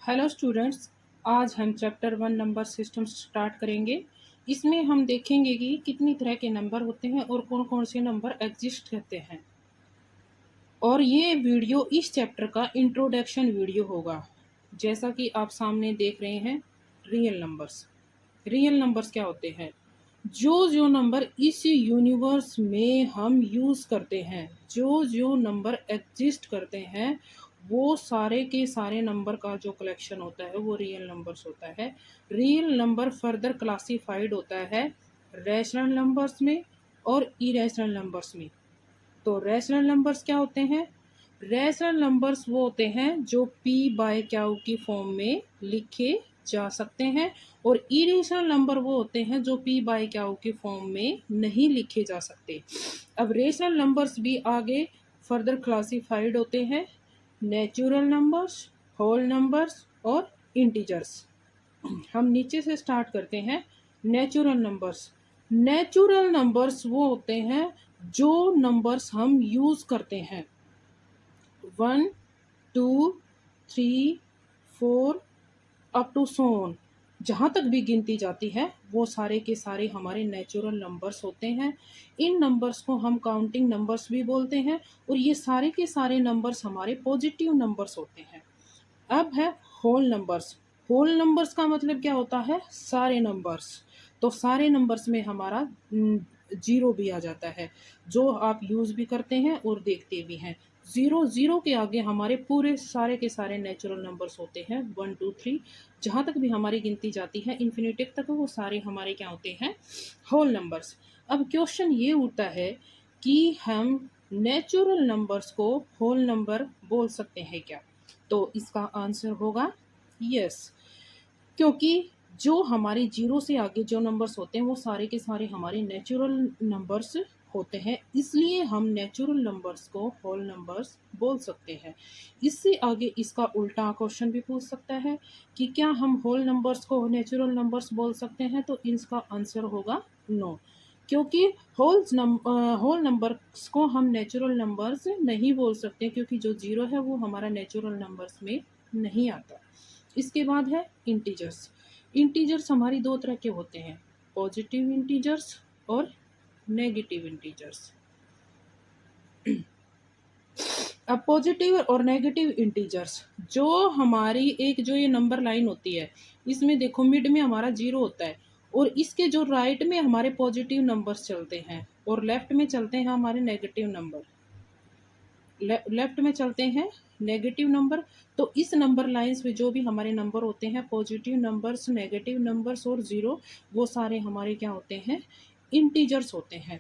Hello students. आज हम chapter 1 number system start करेंगे। इसमें हम देखेंगे कि कितनी तरह के नंबर होते हैं और कौन कौन से नंबर एग्जिस्ट करते हैं। और ये वीडियो इस चैप्टर का इंट्रोडक्शन वीडियो होगा। जैसा कि आप सामने देख रहे हैं, रियल नंबर्स। रियल नंबर्स क्या होते हैं? जो जो नंबर इस यूनिवर्स में हम यूज़ करते हैं, जो जो नंबर एग्जिस्ट करते हैं, वो सारे के सारे नंबर का जो कलेक्शन होता है वो रियल नंबर्स होता है। रियल नंबर फर्दर क्लासिफाइड होता है रैशनल नंबर्स में और इरेशनल नंबर्स में। तो रैशनल नंबर्स क्या होते हैं? रैशनल नंबर्स वो होते हैं जो p बाय क्यू की फॉर्म में लिखे जा सकते हैं, और इरेशनल नंबर वो होते हैं जो p बाय क्यू की फॉर्म में नहीं लिखे जा सकते। अब रेशनल नंबर्स भी आगे फर्दर क्लासिफाइड होते हैं नेचुरल नंबर्स, होल नंबर्स और इंटीजर्स। हम नीचे से स्टार्ट करते हैं। Natural numbers. नेचुरल नंबर्स वो होते हैं जो नंबर्स हम यूज़ करते हैं। 1, 2, 3, 4 अप टू सोन, जहाँ तक भी गिनती जाती है वो सारे के सारे हमारे नेचुरल नंबर्स होते हैं। इन नंबर्स को हम काउंटिंग नंबर्स भी बोलते हैं, और ये सारे के सारे नंबर्स हमारे पॉजिटिव नंबर्स होते हैं। अब है होल नंबर्स। होल नंबर्स का मतलब क्या होता है? सारे नंबर्स। तो सारे नंबर्स में हमारा जीरो भी आ जाता है, जो आप यूज़ भी करते हैं और देखते भी हैं। ज़ीरो, ज़ीरो के आगे हमारे पूरे सारे के सारे नेचुरल नंबर्स होते हैं 1, 2, 3, जहाँ तक भी हमारी गिनती जाती है इन्फिनिटी तक, वो सारे हमारे क्या होते हैं? Whole numbers. अब क्वेश्चन ये उठता है कि हम नेचुरल नंबर्स को होल नंबर बोल सकते हैं क्या? तो इसका आंसर होगा यस, क्योंकि जो हमारे जीरो से आगे जो नंबर्स होते हैं वो सारे के सारे हमारे नेचुरल नंबर्स होते हैं, इसलिए हम नेचुरल नंबर्स को होल नंबर्स बोल सकते हैं। इससे आगे इसका उल्टा क्वेश्चन भी पूछ सकता है कि क्या हम होल नंबर्स को नेचुरल नंबर्स बोल सकते हैं? तो इसका आंसर होगा नो, क्योंकि होल नंबर्स को हम नेचुरल नंबर्स नहीं बोल सकते, क्योंकि जो जीरो है वो हमारा नेचुरल नंबर्स में नहीं आता। इसके बाद है इंटीजर्स। इंटीजर्स हमारी दो तरह के होते हैं, पॉजिटिव इंटीजर्स और नेगेटिव इंटीजर्स। अब पॉजिटिव और नेगेटिव इंटीजर्स, जो हमारी एक जो ये नंबर लाइन होती है, इसमें देखो मिड में हमारा जीरो होता है, और इसके जो राइट में हमारे पॉजिटिव नंबर्स चलते हैं और लेफ्ट में चलते हैं हमारे नेगेटिव नंबर। लेफ्ट में चलते हैं नेगेटिव नंबर। तो इस नंबर लाइंस में जो भी हमारे नंबर होते हैं, पॉजिटिव नंबर्स, नेगेटिव नंबर्स और ज़ीरो, वो सारे हमारे क्या होते हैं? इंटीजर्स होते हैं।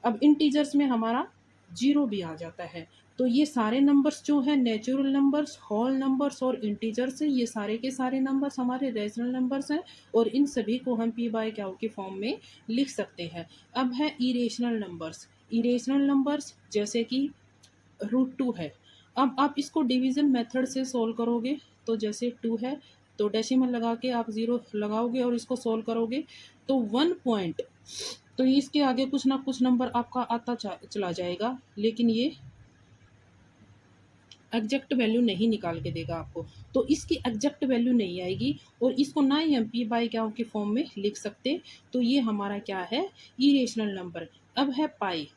अब इंटीजर्स में हमारा जीरो भी आ जाता है। तो ये सारे नंबर्स जो हैं, नेचुरल नंबर्स, होल नंबर्स और इंटीजर्स हैं, ये सारे के सारे नंबर्स हमारे रेशनल नंबर्स हैं, और इन सभी को हम पी बाय क्यू के फॉर्म में लिख सकते हैं। अब है इरेशनल नंबर्स। इरेशनल नंबर्स जैसे कि √2 है। अब आप इसको डिवीज़न मेथड से सोल्व करोगे, तो जैसे 2 है तो डेसिमल लगा के आप ज़ीरो लगाओगे और इसको सोल्व करोगे, तो 1 पॉइंट, तो इसके आगे कुछ ना कुछ नंबर आपका आता चला जाएगा, लेकिन ये एग्जैक्ट वैल्यू नहीं निकाल के देगा आपको। तो इसकी एग्जैक्ट वैल्यू नहीं आएगी, और इसको ना ही हम पी बाय क्यू के फॉर्म में लिख सकते। तो ये हमारा क्या है? Irrational number. अब है पाई।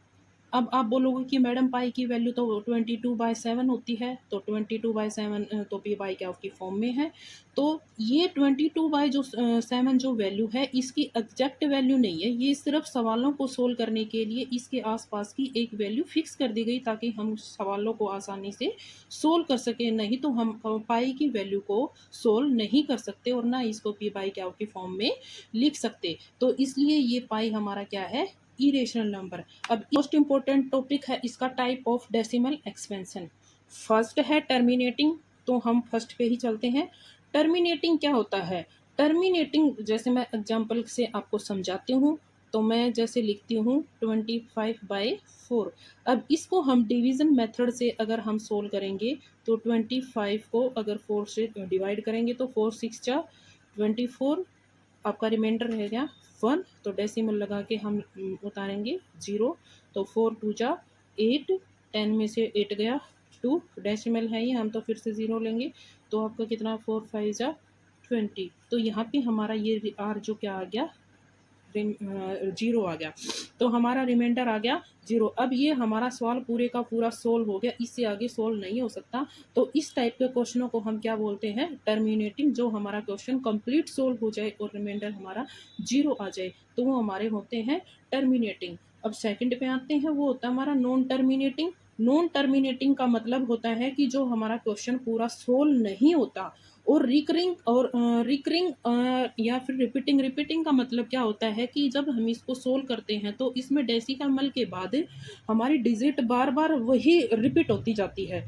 अब आप बोलोगे कि मैडम पाई की वैल्यू तो 22/7 होती है, तो 22/7 तो पी बाई क्या की फॉर्म में है। तो ये 22/7 जो वैल्यू है, इसकी एग्जैक्ट वैल्यू नहीं है, ये सिर्फ सवालों को सोल्व करने के लिए इसके आसपास की एक वैल्यू फिक्स कर दी गई, ताकि हम सवालों को आसानी से सोल्व कर सकें। नहीं तो हम पाई की वैल्यू को सोल्व नहीं कर सकते, और ना इसको पी बाई क्या की फॉर्म में लिख सकते। तो इसलिए ये पाई हमारा क्या है? Irrational number. अब मोस्ट इंपॉर्टेंट टॉपिक है इसका type of decimal expansion. First है टर्मिनेटिंग, तो हम फर्स्ट पे ही चलते हैं। टर्मिनेटिंग क्या होता है? टर्मिनेटिंग जैसे मैं एग्जांपल से आपको समझाती हूँ, तो मैं जैसे लिखती हूँ 25/4। अब इसको हम डिवीज़न मेथड से अगर हम सोल्व करेंगे, तो 25 को अगर 4 से डिवाइड करेंगे तो 4 6 जा 24, आपका रिमाइंडर रह गया 1, तो डेसिमल लगा के हम उतारेंगे 0, तो 4 2 जा 8, 10 में से 8 गया 2 डेसिमल है ये, हम तो फिर से 0 लेंगे तो आपका कितना 4 5 जा 20। तो यहाँ पे हमारा ये आर जो क्या आ गया 0 आ गया, तो हमारा रिमाइंडर आ गया 0। अब ये हमारा सवाल पूरे का पूरा सोल्व हो गया, इससे आगे सोल्व नहीं हो सकता। तो इस टाइप के क्वेश्चनों को हम क्या बोलते हैं, टर्मिनेटिंग। जो हमारा क्वेश्चन कंप्लीट सोल्व हो जाए और रिमाइंडर हमारा 0 आ जाए तो वो हमारे होते हैं टर्मिनेटिंग। अब सेकंड पे आते हैं, वो होता है हमारा नॉन टर्मिनेटिंग। नॉन टर्मिनेटिंग का मतलब होता है कि जो हमारा क्वेश्चन पूरा सोल्व नहीं होता और रिकरिंग या फिर रिपीटिंग। रिपीटिंग का मतलब क्या होता है कि जब हम इसको सोल्व करते हैं तो इसमें डेसिमल के बाद हमारी डिजिट बार बार वही रिपीट होती जाती है।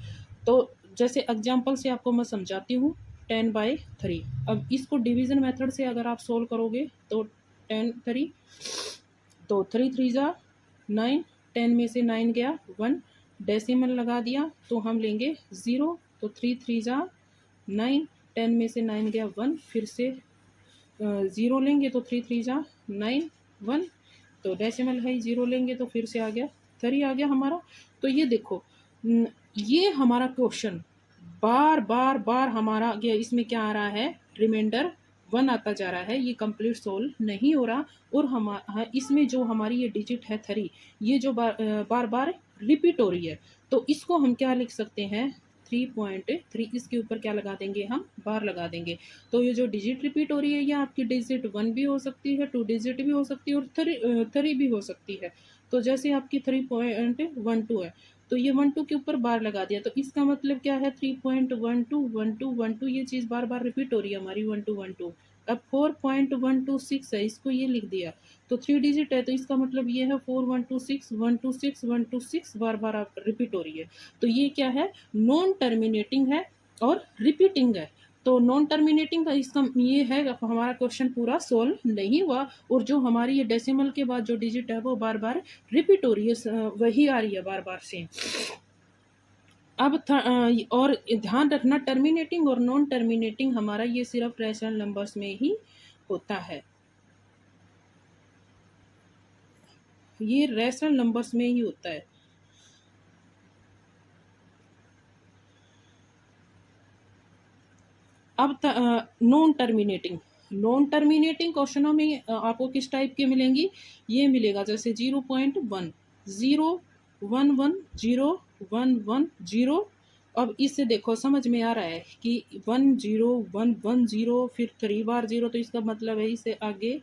तो जैसे एग्जांपल से आपको मैं समझाती हूँ, 10/3। अब इसको डिवीजन मेथड से अगर आप सोल्व करोगे तो 10 3, तो 3 3 जा 9, 10 में से 9 गया 1, डेसिमल लगा दिया तो हम लेंगे 0। तो 3 3 जा 9, 10 में से 9 गया 1, फिर से 0 लेंगे तो 3 3 जा 9 1, तो डेसिमल है 0 लेंगे तो फिर से आ गया 3 आ गया हमारा। तो ये देखो ये हमारा क्वेश्चन बार बार बार हमारा ये इसमें क्या आ रहा है, रिमाइंडर 1 आता जा रहा है, ये कंप्लीट सोल्व नहीं हो रहा। और इसमें जो हमारी ये डिजिट है 3, ये जो बार बार रिपीट हो रही है, तो इसको हम क्या लिख सकते हैं 3.3, इसके ऊपर क्या लगा देंगे, हम बार लगा देंगे। तो ये जो डिजिट रिपीट हो रही है, ये आपकी डिजिट 1 भी हो सकती है, 2 डिजिट भी हो सकती है और 3 भी हो सकती है। तो जैसे आपकी 3.12 है तो ये 1 2 के ऊपर बार लगा दिया, तो इसका मतलब क्या है 3.12 ये चीज़ बार बार रिपीट हो रही है हमारी 1 2 1 2। अब 4.126 है, इसको ये लिख दिया तो 3 डिजिट है, तो इसका मतलब ये है 4126 126 126 बार बार आप रिपीट हो रही है। तो ये क्या है, नॉन टर्मिनेटिंग है और रिपीटिंग है। तो नॉन टर्मिनेटिंग का इसका ये है हमारा क्वेश्चन पूरा सोल्व नहीं हुआ और जो हमारी ये डेसिमल के बाद जो डिजिट है वो बार बार रिपीट हो रही है, वही आ रही है बार बार सेम। अब और ध्यान रखना, टर्मिनेटिंग और नॉन टर्मिनेटिंग हमारा ये सिर्फ रैशनल नंबर्स में ही होता है, ये रैशनल नंबर्स में ही होता है। अब नॉन टर्मिनेटिंग, नॉन टर्मिनेटिंग क्वेश्चनों में आपको किस टाइप के मिलेंगी, ये मिलेगा जैसे 0.1 0 1 1 0 1 1 0। अब इससे देखो समझ में आ रहा है कि 1 0 1 1 0 फिर 3 बार 0, तो इसका मतलब है इससे आगे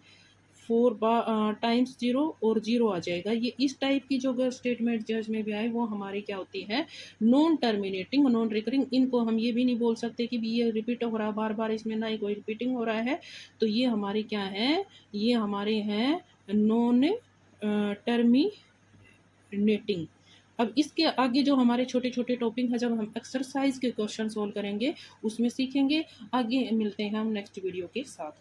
4 टाइम्स 0 और 0 आ जाएगा। ये इस टाइप की जो स्टेटमेंट जज में भी आए वो हमारी क्या होती है, नॉन टर्मिनेटिंग नॉन रिकरिंग। इनको हम ये भी नहीं बोल सकते कि भी ये रिपीट हो रहा है बार बार, इसमें ना ही कोई रिपीटिंग हो रहा है। तो ये हमारे क्या है, ये हमारे हैं नॉन टर्मिनेटिंग। अब इसके आगे जो हमारे छोटे छोटे टॉपिक है, जब हम एक्सरसाइज के क्वेश्चन सोल्व करेंगे उसमें सीखेंगे। आगे मिलते हैं हम नेक्स्ट वीडियो के साथ।